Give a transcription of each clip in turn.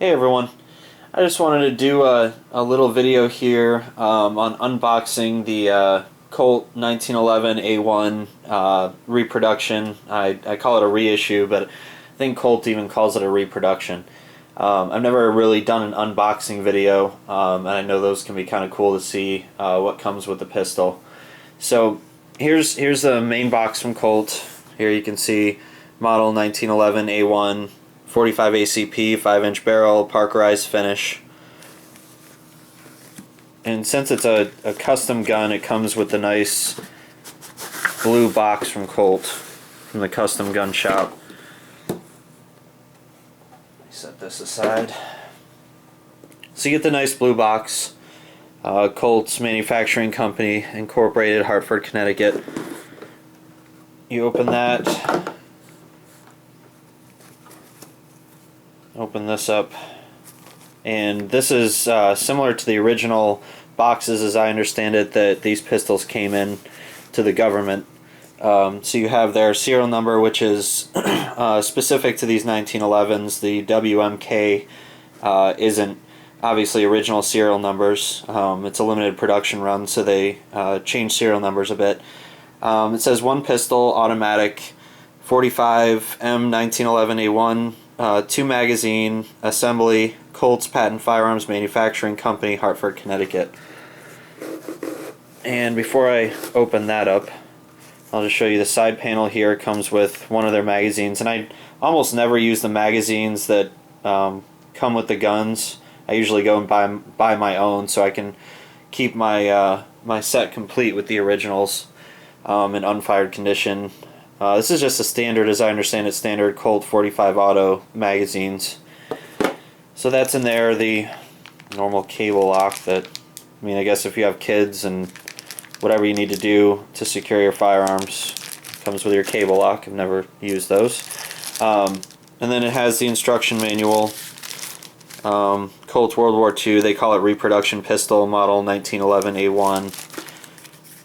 Hey everyone, I just wanted to do a little video here on unboxing the Colt 1911A1 reproduction. I call it a reissue, but I think Colt even calls it a reproduction. I've never really done an unboxing video, and I know those can be kind of cool to see what comes with the pistol. So here's the main box from Colt. Here you can see model 1911A1. 45 ACP, 5-inch barrel, parkerized finish. And since it's a custom gun, it comes with the nice blue box from Colt, from the custom gun shop. Set this aside. So you get the nice blue box. Colt's Manufacturing Company, Incorporated, Hartford, Connecticut. You open that. Open this up, and this is similar to the original boxes, as I understand it, that these pistols came in to the government. So you have their serial number, which is specific to these 1911s. The WMK isn't obviously original serial numbers. It's a limited production run, so they changed serial numbers a bit. It says one pistol, automatic, 45 M1911A1. 2 magazine, assembly, Colt's Patent Firearms Manufacturing Company, Hartford, Connecticut. And before I open that up, I'll just show you the side panel here. It comes with one of their magazines, and I almost never use the magazines that come with the guns. I usually go and buy my own so I can keep my my set complete with the originals in unfired condition. This is just a standard, as I understand it, standard Colt 45 Auto magazines. So that's in there, the normal cable lock that, I mean, I guess if you have kids and whatever you need to do to secure your firearms comes with your cable lock. I've never used those. And then it has the instruction manual. Colt World War II, they call it reproduction pistol, model 1911A1.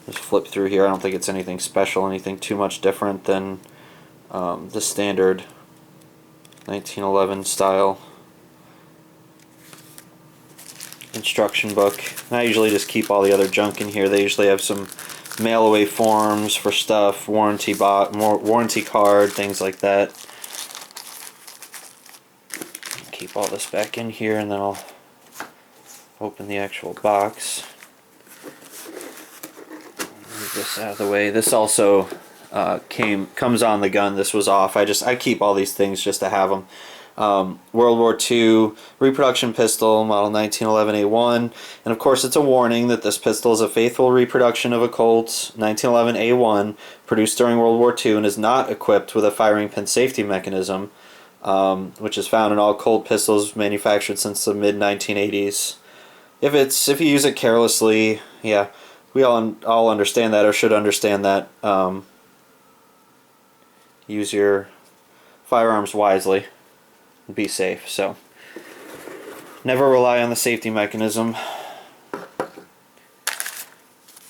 Just flip through here. I don't think it's anything special, anything too much different than the standard 1911 style instruction book. And I usually just keep all the other junk in here. They usually have some mail away forms for stuff, warranty card, things like that. Keep all this back in here, and then I'll open the actual box. Move this out of the way. This also comes on the gun. This was off. I keep all these things just to have them. World War II reproduction pistol, model 1911A1, and of course it's a warning that this pistol is a faithful reproduction of a Colt 1911A1 produced during World War II and is not equipped with a firing pin safety mechanism, which is found in all Colt pistols manufactured since the mid-1980s. If you use it carelessly, yeah. We all understand that, or should understand that. Use your firearms wisely and be safe. So, never rely on the safety mechanism.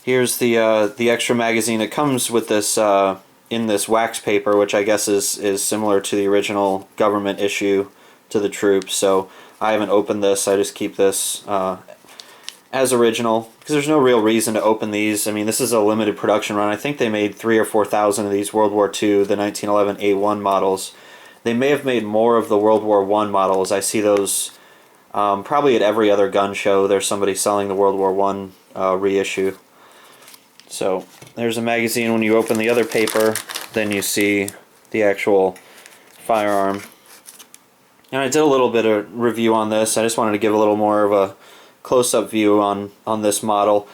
Here's the extra magazine. It comes with this in this wax paper, which I guess is similar to the original government issue to the troops. So I haven't opened this. I just keep this as original, because there's no real reason to open these. I mean, this is a limited production run. I think they made 3,000 or 4,000 of these World War II, the 1911A1 models. They may have made more of the World War I models. I see those probably at every other gun show. There's somebody selling the World War I reissue. So there's a magazine. When you open the other paper, then you see the actual firearm. And I did a little bit of review on this. I just wanted to give a little more of a close-up view on this model.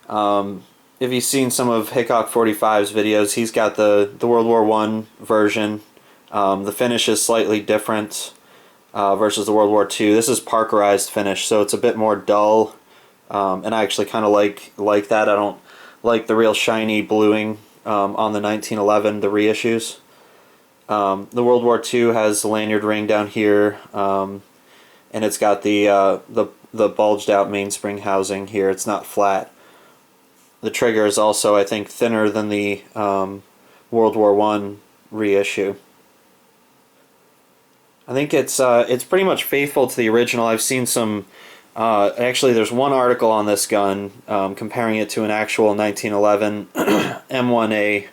If you've seen some of Hickok 45's videos, he's got the World War I version. The finish is slightly different versus the World War II. This is parkerized finish, so it's a bit more dull, and I actually kind of like that. I don't like the real shiny bluing on the 1911, the reissues. The World War II has the lanyard ring down here, and it's got the bulged out mainspring housing here. It's not flat. The trigger is also, I think, thinner than the World War I reissue. I think it's pretty much faithful to the original. I've seen some. Actually, there's one article on this gun comparing it to an actual 1911 M1A,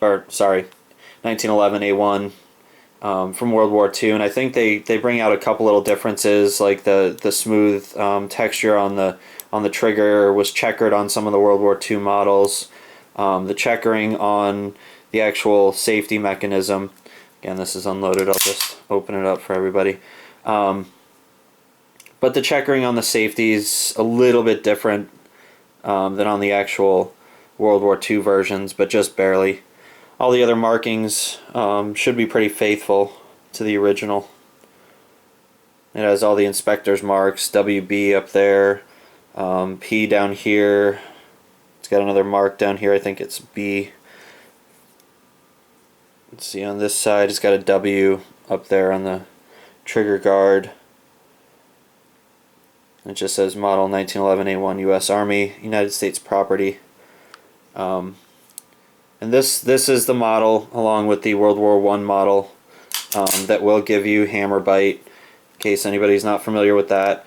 or sorry, 1911A1 from World War II, and I think they bring out a couple little differences, like the smooth texture on the trigger was checkered on some of the World War II models. The checkering on the actual safety mechanism. Again, this is unloaded. I'll just open it up for everybody. But the checkering on the safety is a little bit different than on the actual World War II versions, but just barely. All the other markings should be pretty faithful to the original. It has all the inspector's marks, WB up there, P down here. It's got another mark down here, I think it's B. Let's see, on this side it's got a W up there on the trigger guard. It just says model 1911A1 U.S. Army, United States property. And this is the model, along with the World War I model, that will give you hammer bite, in case anybody's not familiar with that.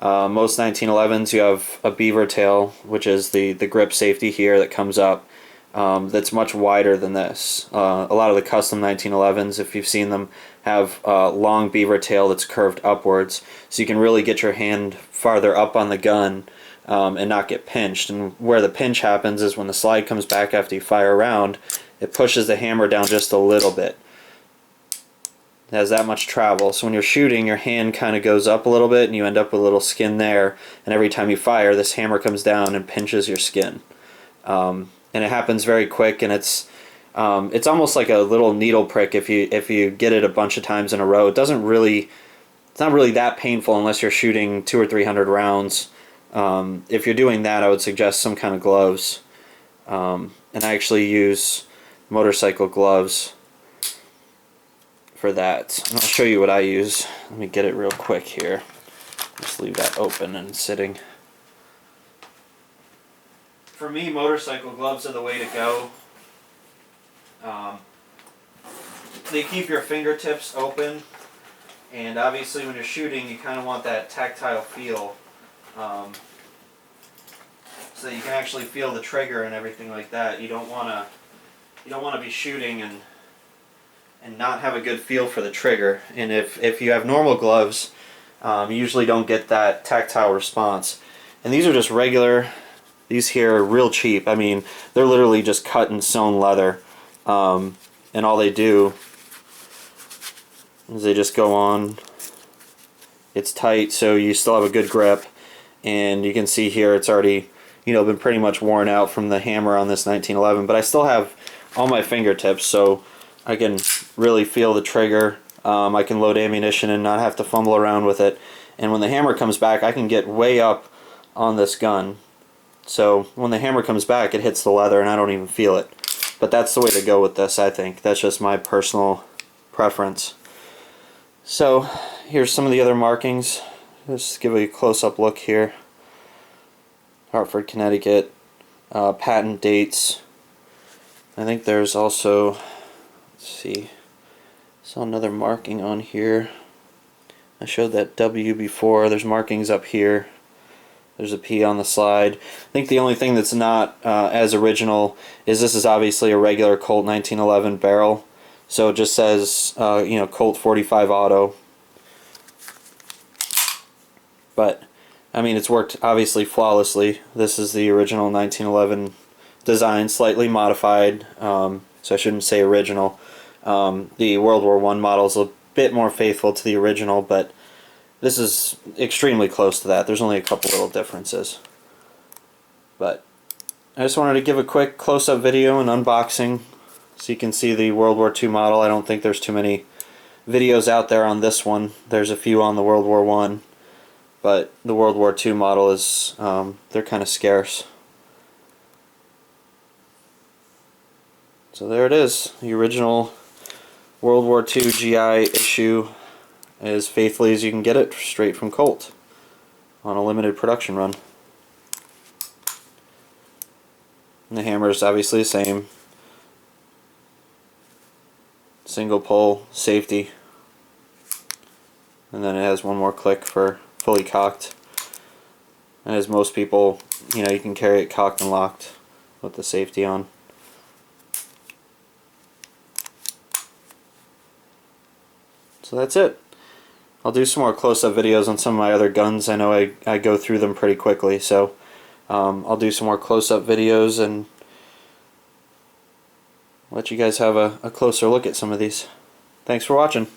Most 1911s you have a beaver tail, which is the grip safety here that comes up, that's much wider than this. A lot of the custom 1911s, if you've seen them, have a long beaver tail that's curved upwards, so you can really get your hand farther up on the gun and not get pinched. And where the pinch happens is when the slide comes back after you fire around, it pushes the hammer down just a little bit. It has that much travel, so when you're shooting, your hand kind of goes up a little bit and you end up with a little skin there, and every time you fire, this hammer comes down and pinches your skin. And it happens very quick, and it's almost like a little needle prick if you get it a bunch of times in a row. It's not really that painful unless you're shooting 200 or 300 rounds. If you're doing that, I would suggest some kind of gloves. And I actually use motorcycle gloves for that. And I'll show you what I use. Let me get it real quick here. Just leave that open and sitting. For me, motorcycle gloves are the way to go. They keep your fingertips open, and obviously when you're shooting you kind of want that tactile feel, so that you can actually feel the trigger and everything like that. You don't want to be shooting and not have a good feel for the trigger. And if you have normal gloves, you usually don't get that tactile response. And these are just regular. These here are real cheap. I mean, they're literally just cut and sewn leather. And all they do is they just go on. It's tight, so you still have a good grip. And you can see here it's already, been pretty much worn out from the hammer on this 1911. But I still have all my fingertips, so I can really feel the trigger. I can load ammunition and not have to fumble around with it. And when the hammer comes back, I can get way up on this gun. So when the hammer comes back, it hits the leather and I don't even feel it. But that's the way to go with this, I think. That's just my personal preference. So here's some of the other markings. Just give a close-up look here. Hartford, Connecticut. Patent dates. I think there's also, let's see, saw another marking on here. I showed that W before. There's markings up here. There's a P on the slide. I think the only thing that's not as original is this is obviously a regular Colt 1911 barrel. So it just says, Colt 45 auto. But, I mean, it's worked obviously flawlessly. This is the original 1911 design, slightly modified, so I shouldn't say original. The World War I model is a bit more faithful to the original, but this is extremely close to that. There's only a couple little differences. But I just wanted to give a quick close-up video and unboxing so you can see the World War II model. I don't think there's too many videos out there on this one. There's a few on the World War I, but the World War II model is, they're kind of scarce. So there it is, the original World War II GI issue, as faithfully as you can get it straight from Colt on a limited production run. And the hammer is obviously the same single pull safety, and then it has one more click for fully cocked. And as most people, you know, you can carry it cocked and locked with the safety on. So that's it. I'll do some more close-up videos on some of my other guns. I know I go through them pretty quickly, so I'll do some more close-up videos and let you guys have a closer look at some of these. Thanks for watching.